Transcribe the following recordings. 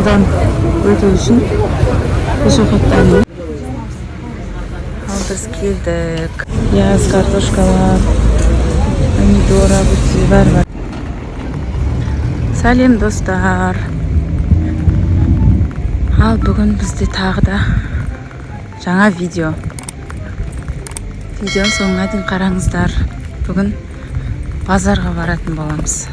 жолдан өтүү үчүн пешеходдон. Ал биз келдик. Пияз, картошкалар, помидор, огурцы бар. Салем достар. Ал бүгүн бизде тагы да жаңа видео. Видеонун соңуна дейин караңыздар. Бүгүн базарга баратын боламыз.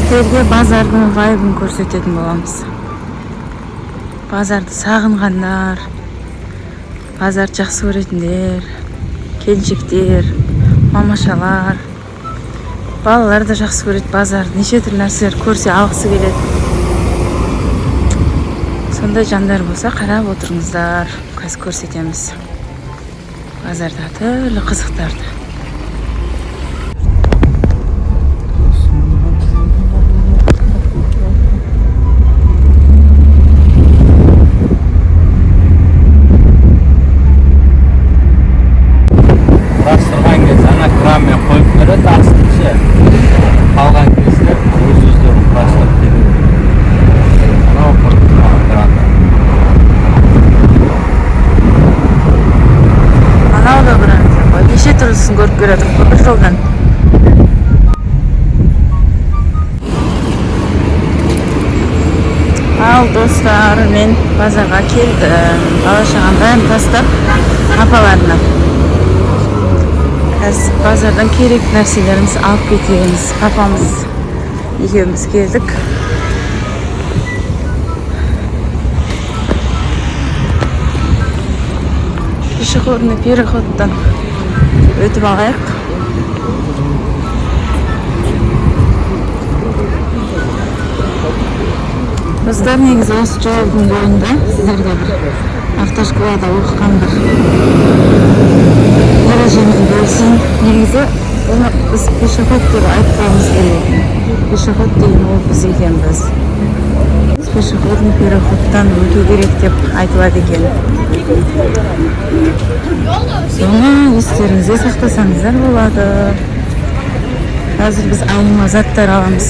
Сіздерге базардын вайбын көрсөтөтүн боламыз. Базарды сагынгандар, базар жакшы көретиндер, келинчектер, мамашалар, балалар да жакшы көрөт базарды. Нече түрлүү нерселер көрсө алгысы келет. Сондай жандар болса карап отуруңуздар. Казыр көрсөтөмүз. Базарда түрлүү кызыктарды. Көрүп көрөдүк бир жолдан. Ал достар, мен базарга келдим. Бала-чагам баарын тастап, апаларына. Азыр базардан керек нерселерибизди алып кетебиз. Папамыз экөөбүз келдик. Пешеходный переходдон өтүп алайык. Достар, негизи осы жолдун боюнда сиздерге бир автошколада окуган бир эрежени берсин. Негизи буну биз пешеход деп айтпауымыз керек. Пешеход деген ол биз экенбиз. Пешеходный переходдон өтүү керек деп айтылат экен. Соны естеріңізде сақтасаңыздар болады. Қазір біз айымға заттар аламыз.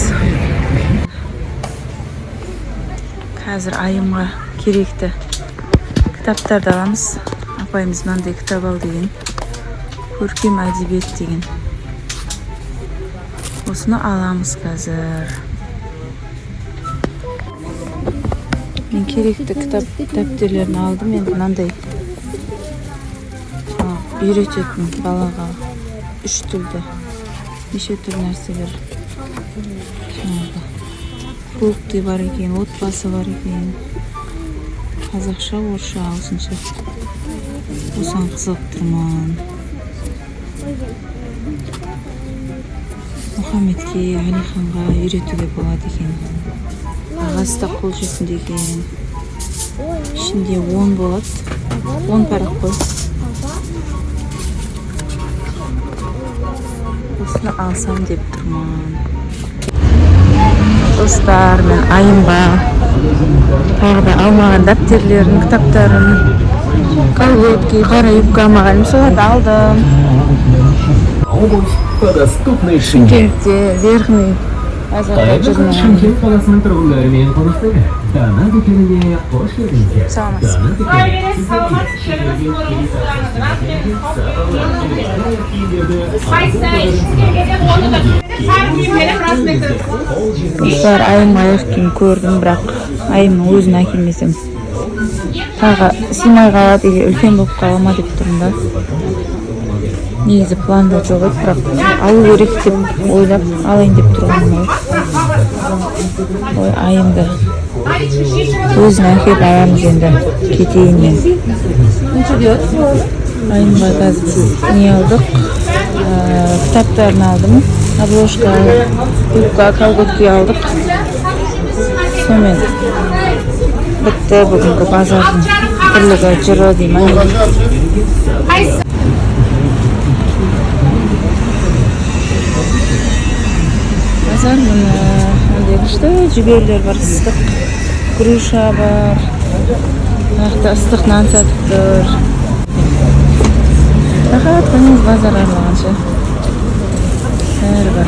Қазір айымға керекті кітаптарды аламыз. Апайымыз мынандай кітап ал деген. Көркем әдебиет деген. Осыны аламыз қазір. Мен керекті кітап дәптерлерін алдым. Мен мынандай үйрететін балаға 3 тілді, неше түрлі нәрселер. Жаңағы клубты бар екен, отбасы бар екен. Қазақша, орысша, ағылшынша. Осыған қызығып тұрмын. Мұхаммедке, Алиханға үйретуге болады екен. Ағасы да қол жетімді екен. Ішінде 10 болады. 10 парақ қой. Осыны алсам деп тұрмын. Достар, мен айымға тағы да алмаған дәптерлерін, кітаптарын, колготки, қара юбка алмағаным, соларды алдым. Шымкентте верхний базарда жүрмін. Шымкент қаласының тұрғындарымен қонақтары. Дана дүкеніне қош келдіңіздер. Достар, айым аяқ киім көрдім, бірақ айымның өзін әкелмесем тағы сыймай қалады, үлкен болып қала ма деп тұрмын да. Негізі планда жоқ еді, бірақ алу керек деп ойлап алайын деп тұрмын. Ой, айымды өзін әкеліп аламыз енді, кетейін мен. Айымға қазір не алдық? Кітаптарын алдым. Обложка, юбка, колготки алдық. Сонымен бітті бүгінгі базардың тірлігі жүрі деймін. Базар мына күшті жүгерлер бар, ыстық груша бар. Аяқта ыстық нан сатып тұр. Рахат қойыңыз базар аралағанша. Бәрі бар.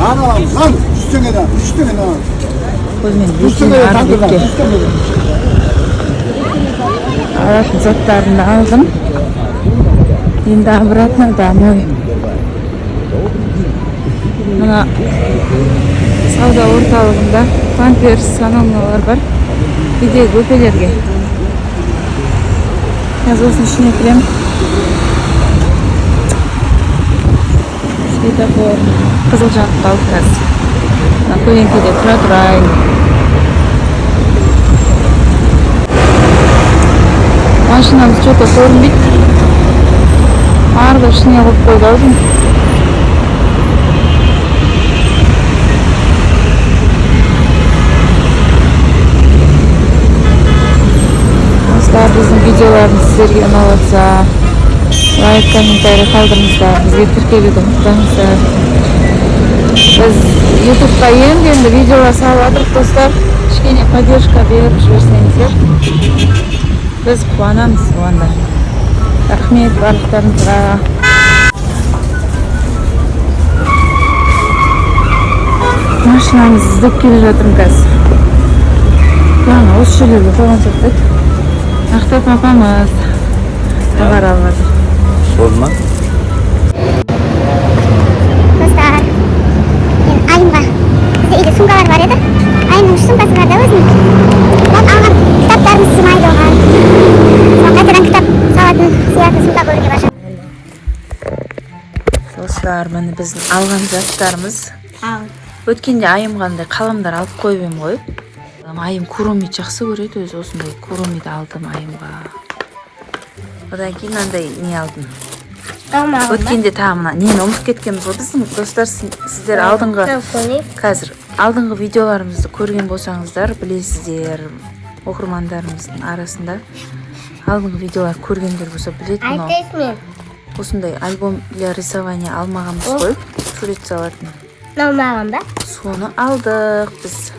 Көзмен бетіне ары бетке алатын заттарымды алдым. Енді обратно домой. Мына сауда орталығында памперс саналмалар бар. Үйдегі бөпелерге. Қазір осының ішіне кірем. Светофор қызыл жағып қалды қазір. Көлеңкеде тұра тұрайын. Машинамыз что-то көрінбейді. Арғы ішіне қойып қойды аудым. Осылар біздің видеоларымыз сіздерге ұнаватса, лайк, комментарий қалдырыңыздар, бізге тіркелуді ұмытпаңыздар. Biz YouTube'ga енді видеолар салып жатырмыз достар. Кішкене поддержка беріп жіберсеңіздер, біз қуанамыз онда. Рахмет барлықтарыңызға. Машинамызды іздеп келе жатырмын қазір. Яғни осы жерлерге қойған сияқты. Ақтап апамыз товар алып жатыр. Болды ма? Айымға бізде үйде сумкалар бар еді. Айымның үш сумкасы бар да өзінің. Алған кітаптарымыз сыймайды оған. Қайтадан кітап салатын сияқты сумка көруге башым. Достар, міне біздің алған заттарымыз. Өткенде айымғандай қаламдар алып қойып ем ғой. Айым куромид жақсы көреді, өзі осындай куромид алдым айымға. Одан кейін андай не алдым. Өткенде тағымына нені ұмытып кеткенбіз ғой біздің достар. Сіздер алдыңғы видеоларымызды көрген болсаңыздар білесіздер, оқырмандарымыздың арасында алдыңғы видеолар көргендер болса біледі. Осындай альбом для рисования алмағанбыз ғой, сурет салатын. Алмаған ба? Соны алдық біз.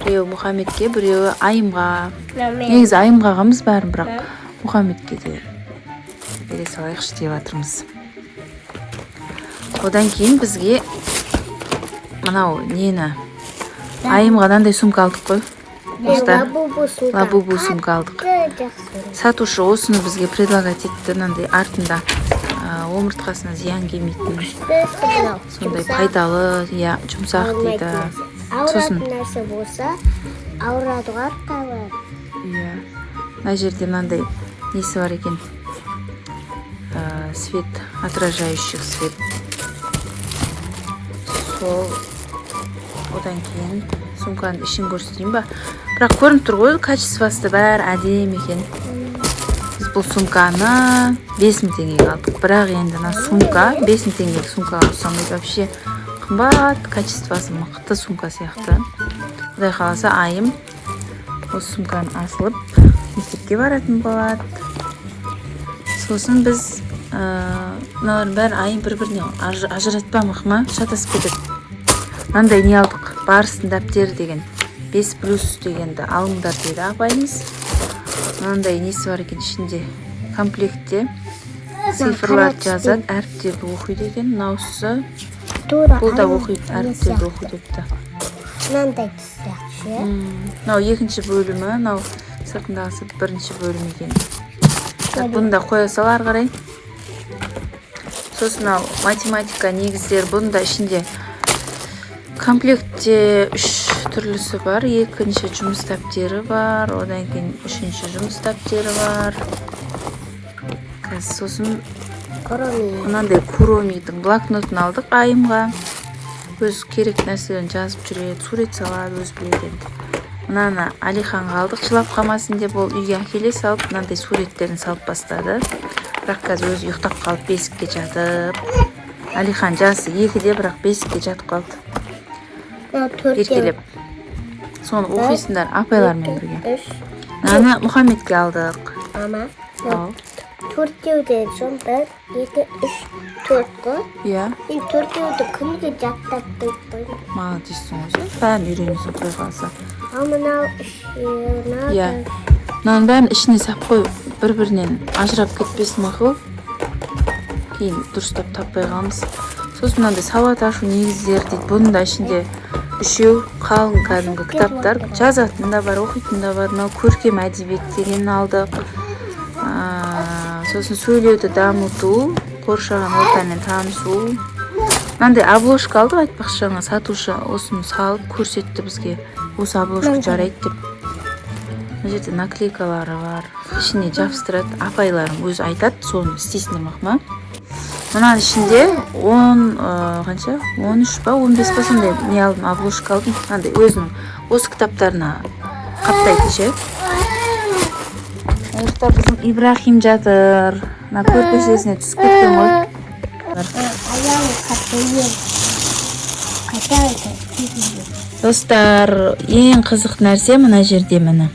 Біреуі Мұхаммедке, біреуі айымға. Негізі айымға ағамыз бәрін, бірақ Мұхаммедке де бере салайықшы деп жатырмыз. Одан кейін бізге мынау нені айымға андай сумка алдық қой. Лабубу сумка алдық. Сатушы осыны бізге предлагать етті, мынандай артында омыртқасына зиян келмейтін. Сондай пайдалы, жұмсақ дейді. Сосын нәрсе болса, ауырадыға қалар. Мына жерде мынандай несі бар екен. Свет, отражающих свет. Сол. Одан кейін сумканың ішін көрсетейін ба? Бірақ көрініп тұр ғой, качествосы бәрі әдемі екен. Біз бұл сумканы 5000 теңгеге алдық. Бірақ енді сумка 5000 теңгеге сумка алсам вообще қымбат, качествосы мықты сумка сияқты. Құдай қаласа айым осы сумканы асылып мектепке баратын болады. Сосын біз мыналардың бәрі айым бір-біріне ажыратпамық ма, шатасып кетеді. Мынандай не алдық, барыстың дәптері деген 5+ дегенді алыңдар дейді апайымыз. Мынандай несі бар екен ішінде, комплектте цифрлар жазады, әріптерді оқиды екен. Мынаусы бұл да оқиды, әріптерді оқиды депті. Мынандай түсірекші. Мынау екінші бөлімі, мынау сыртындағысы бірінші бөлім екен. Бұны да қоя сал ары қарай. Сосын математика негіздер, бұның да ішінде комплектте 3 түрлісі бар. Екінші жұмыс дәптері бар, одан кейін үшінші жұмыс дәптері бар. Сосын мынандай куромидің блокнотын алдық айымға. Өз керек нәрселерін жазып жүреді, сурет салады, өз біледі. Мынаны Алиханға алдық, жылап қалмасын деп ол үйге әкеле салып, мынандай суреттерін салып бастады. Бірақ қазір өзі ұйықтап қалып, бесікке жатып. Алихан жасы 2-де, бірақ бесікке жатып қалды. Еркелеп. Соны оқисыңдар апайлармен бірге. Мынаны Мұхаммедке алдық. Ама, 4-деуден соң 1, 2, 3, 4 қой. Иә. Мен 4-деуді күніге жаттап қойып. Молодецсің өзі. Бәрін үйренесің қой қалса. Ал мынау Иә. Мынаның бәрін ішіне сап қой, бір-бірінен ажырап кетпесін мақұл. Кейін дұрыстап таппай қаламыз. сосын мынандай сауат ашу негіздері дейді. Бұның да ішінде 3 қалың кәдімгі кітаптар, жазатын да бар, оқитын да бар. Мынау көркем әдебиет деген алдық. Сосын сөйлеуді дамыту, қоршаған ортамен танысу. Мынандай обложка алдық, айтпақшы жаңа сатушы осыны салып көрсетті бізге. Осы обложка жарайды деп. Мына жерде наклейкалары бар. Ішіне жабыстырады, апайларым өзі айтады, соны істейсіңдер ма? Мынаның ішінде 13 па 15 па сондай не алдым, обложка алдым. Мынандай өзінің осы кітаптарына қаптайды ше. Аяқта біздің Ибрахим жатыр. Мына көрпешесіне түсіп кеткен ғой. Достар, ең қызық нәрсе мына жерде міне.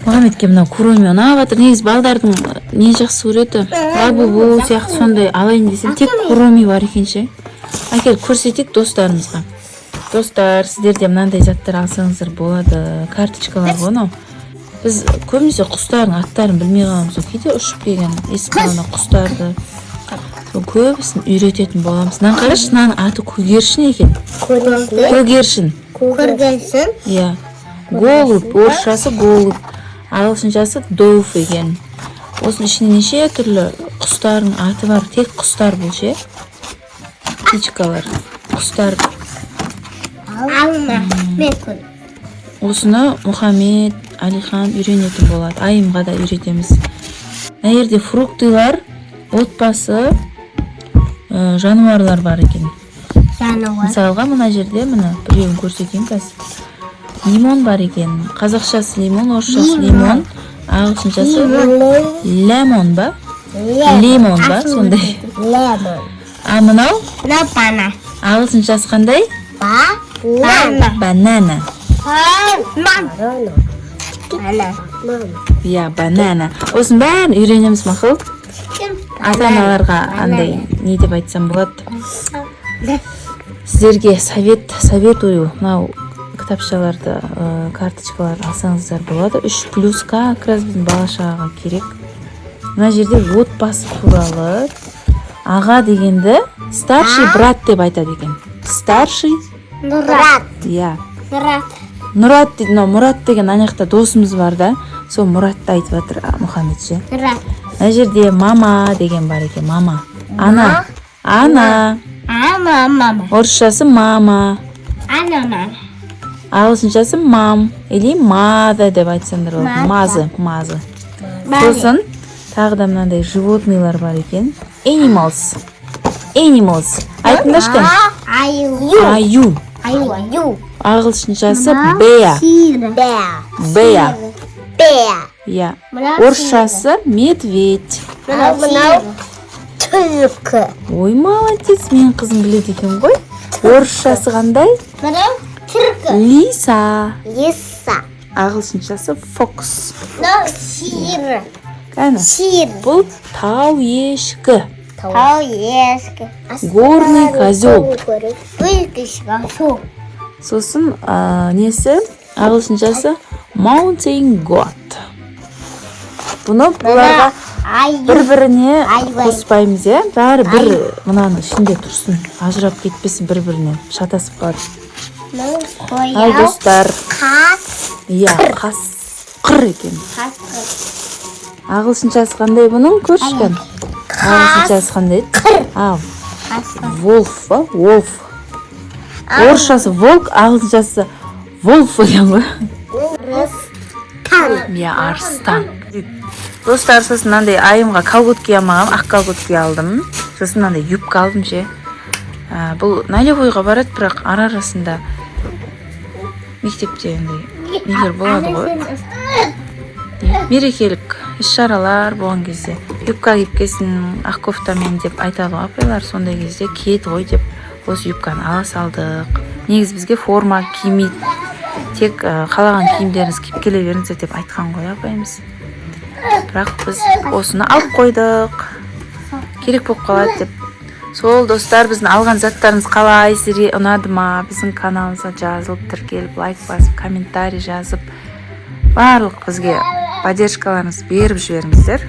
Мұхаммедке мынау куроми ұнап жатыр. Негізі балдардың не жақсы көреді? Лабубу сияқты сондай алайын десем, тек куроми бар екен ше. Әкел көрсетейік достарымызға. Достар, сіздерде мынандай заттар алсаңыздар болады. Карточкалар ғой мынау. Біз көбінесе құстардың аттарын білмей қаламыз. Кейде ұшып келген ескі қаланы құстарды көбісін үйрететін боламыз. Мынаны қарашы, мынаның аты көгершін екен. Көгершін. Көргенсің? Иә. Голубь, орысшасы голубь. Ағылшыншасы доуф екен. Осының ішінде неше түрлі құстардың аты бар. Тек құстар бұл ше. Птичкалар. Құстар. Алма. Мекін. Осыны Мұхаммед, Алихан үйренетін болады. Айымға да үйретеміз. Мына жерде фруктылар, отбасы, жануарлар бар екен. Мысалға мына жерде мына біреуін көрсетейін қазір. Лимон бар екен. Қазақшасы лимон, орысшасы лимон, ағылшыншасы лемон ба? Лимон ба? Сондай. Лемон. А мынау? Бана. Ағылшыншасы қандай? Банана. Банана. Банана. Иә, банана. Осының бәрін үйренеміз мақұл. Ата-аналарға андай не деп айтсам болады. Сіздерге советую мынау кітапшаларды, карточкалар алсаңыздар болады. 3+, как раз біздің бала-шағаға керек. Мына жерде отбасы туралы аға дегенді старший брат деп айтады екен. Старший Мұрат. иә. Мұрат. Мұрат дейді, Мұрат деген анаяқта досымыз бар да, сол Мұратты айтып жатыр Мұхаммед ше. Мұрат. Мына жерде мама деген бар екен, мама. Ана. Ана. Мама. Орысшасы мама. Ана. Ағылшыншасы мам. Или мада деп айтсаңдар болады. Мазы. Сосын тағы да мынандай животныйлар бар екен. Animals. Айтыңдаршы кән? Аю. Ағылшыншасы bear. Bear. Иә. Орысшасы медведь. Мынау түлкі. Ой, молодец, менің қызым біледі екен ғой. Орысшасы қандай? Мынау түркі. Лиса. Лиса. Ағылшыншасы fox. Мынау сиыр. Кәні? Сиыр. Бұл тау ешкі. Тау ешкі. Горный козел. Козел. Сосын несі? Ағылшыншасы mountain goat. Бұны бұларға бір-біріне қоспаймыз, е? Бәрі бір мынаның ішінде тұрсын. Ажырап кетпесін бір-біріне. Шатасып қалады. Ал достар. Қас. Иә, қасқыр екен. Ағылшыншасы қандай бұның? Көршікен. Ағылшыншасы қандай? Wolf ба? Wolf. Орысшасы волк, ағылшыншасы wolf екен ғой. Иә, арыстан. Достар, сосын мынандай айымға колготки алмағам, ақ колготки алдым. Сосын мынандай юбка алдым ше. Бұл налевойға барады, бірақ ара-арасында мектепте нелер болады ғой. Мерекелік іс-шаралар болған кезде юбка киіп келсін ақ кофтамен деп айтады ғой апайлар, сондай кезде киеді ғой деп осы юбканы ала салдық. Негіз бізге форма кимейді, тек қалаған киімдеріңіз киіп келе беріңіздер деп айтқан ғой апайымыз. Бірақ біз осыны алып қойдық, керек болып қалады деп. Сол достар, біздің алған заттарымыз қалай, сіздерге ұнады ма? Біздің каналымызға жазылып, тіркеліп, лайк басып, комментарий жазып, барлық бізге поддержкаларыңыз беріп жіберіңіздер.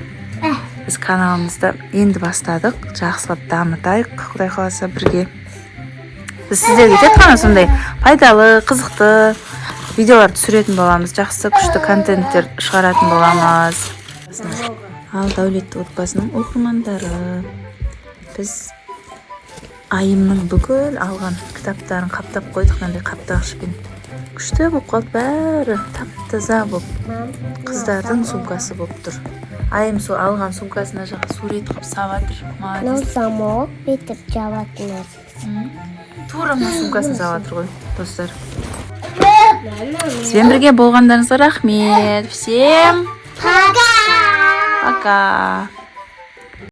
біз каналымызды енді бастадық, жақсылап дамытайық, құдай қаласа бірге. Біз сіздерге тек қана сондай пайдалы, қызықты видеолар түсіретін боламыз, жақсы күшті контенттер шығаратын боламыз. Ал Дәулетті отбасының оқырмандары, біз Айымның бүкіл алған кітаптарын қаптап қойдық, мынандай қаптағышпен. Күшті болып қалды, бәрі тап-таза болып, қыздардың сумкасы болып тұр. Айым сол алған сумкасына жаққа сурет қылып сабатыр. замок бүйтіп жабатын. Тура мына сумкасын сабатыр ғой, достар. Бізбен бірге болғандарыңызға рахмет. Всем пока.